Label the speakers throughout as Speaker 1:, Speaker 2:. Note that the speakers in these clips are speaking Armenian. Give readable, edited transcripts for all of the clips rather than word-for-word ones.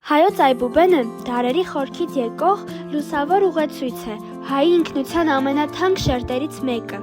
Speaker 1: Հայոց այբուբենը դարերի խորքից եկող լուսավոր ուղեցույց է, հայի ինքնության ամենաթանկ շերտերից մեկը։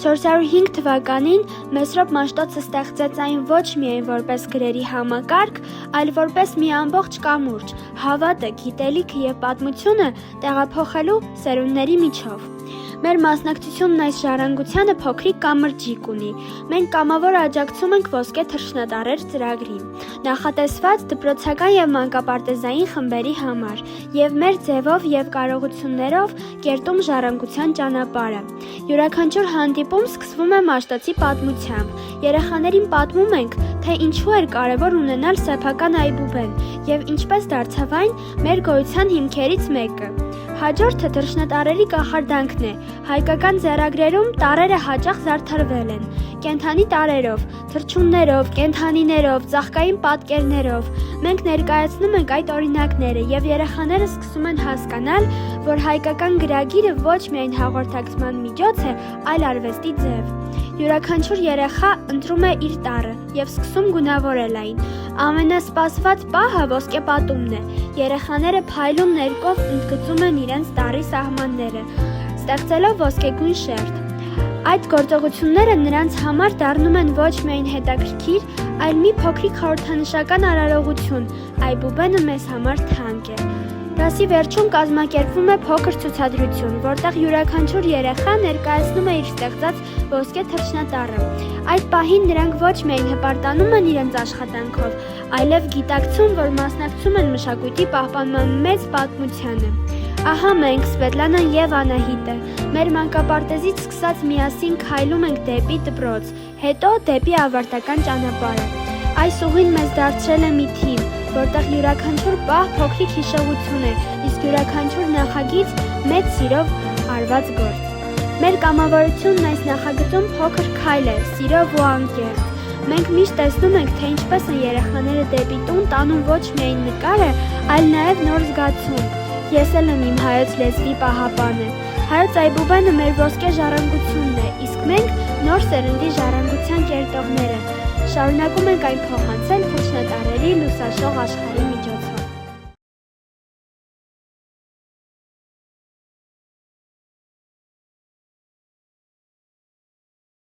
Speaker 1: 405 թվականին Մեսրոպ Մաշտոցը ստեղծեց այն ոչ միայն որպես գրերի համակարգ, այլ որպես մի ամբողջ կամուրջ, հավատը, գիտելիքը և պատմությունը տեղափոխելու սերունդների միջով։ Մեր մասնակցությունն այս ժառանգությանը փոքրիկ կամրջիկ ունի։ Մենք կամավոր աջակցում ենք ոսկե թռչնատարեր ծրագրին, նախատեսված դպրոցական և մանկապարտեզային խմբերի համար, և մեր ձևով և կարողություններով կերտում ժառանգության ճանապարհը։ Յուրաքանչյուր հանդիպում սկսվում է Մաշտոցի պատմությամբ։ Երեխաներին պատմում ենք, թե ինչու էր կարևոր ունենալ սեփական այբուբեն և ինչպես դարձավ այն մեր գոյության հիմքերից մեկը։ Հաջորդը թռչնատարերի կախարդանքն է։ Հայկական ձեռագրերում տառերը հաճախ զարդարվել են կենդանի տարրերով, թռչուններով, կենդանիներով, ծաղկային պատկերներով։ Մենք ներկայացնում ենք այդ օրինակները, և երեխաները սկսում են հասկանալ, որ հայկական գրագիրը ոչ միայն հաղորդակցման միջոց է, այլ արվեստի ձև։ Յուրաքանչյուր երեխա ընտրում է իր տառը և սկսում գունավորել այն։ Ամենասպասված պահը ոսկեպատումն է։ Երեխաները փայլուն ներկով ընդգծում են իրենց տառի սահմանները, ստեղծելով ոսկեգույն շերտ։ Այդ գործողությունները նրանց համար դառնում են ոչ միայն հետաքրքիր, այլ մի փոքրիկ խորհրդանշական արարողություն։ Այբուբենը մեզ համար թանկ է։ Դասի վերջում կազմակերպվում է փոքր ցուցադրություն, որտեղ յուրաքանչյուր երեխա ներկայացնում է իր ստեղծած ոսկե թռչնատառը։ Այդ պահին նրանք ոչ միայն հպարտանում են իրենց աշխատանքով, այլև գիտակցում, որ մասնակցում են մշակույթի պահպանման մեծ պատմությանը։ Ահա մենք, Սվետլանան և Անահիտը, մեր մանկապարտեզից սկսած միասին քայլում ենք դեպի դպրոց, հետո դեպի ավարտական ճանապարհը։ Այս ուղին մեզ դարձրել է մի թիմ, որտեղ յուրաքանչյուր պահ փոքրիկ հիշողություն է, իսկ յուրաքանչյուր նախագիծ մեծ սիրով արված գործ։ Մեր կամավորությունն այս նախագծում փոքր քայլ է, սիրով ու անկեղծ։ Մենք միշտ տեսնում ենք, թե ինչպես են երեխաները դեպի տուն տանում ոչ միայն նկարը, այլ նաև նոր զգացում։ Ես էլ եմ իմ հայոց լեզվի պահապանը։ Հայոց այբուբենը մեր ոսկե ժառանգությունն է, իսկ մենք նոր սերնդի ժառանգության կերտողները։ Շարունակում ենք այն փոխանցել թռչնատարերի լուսաշող աշխարհի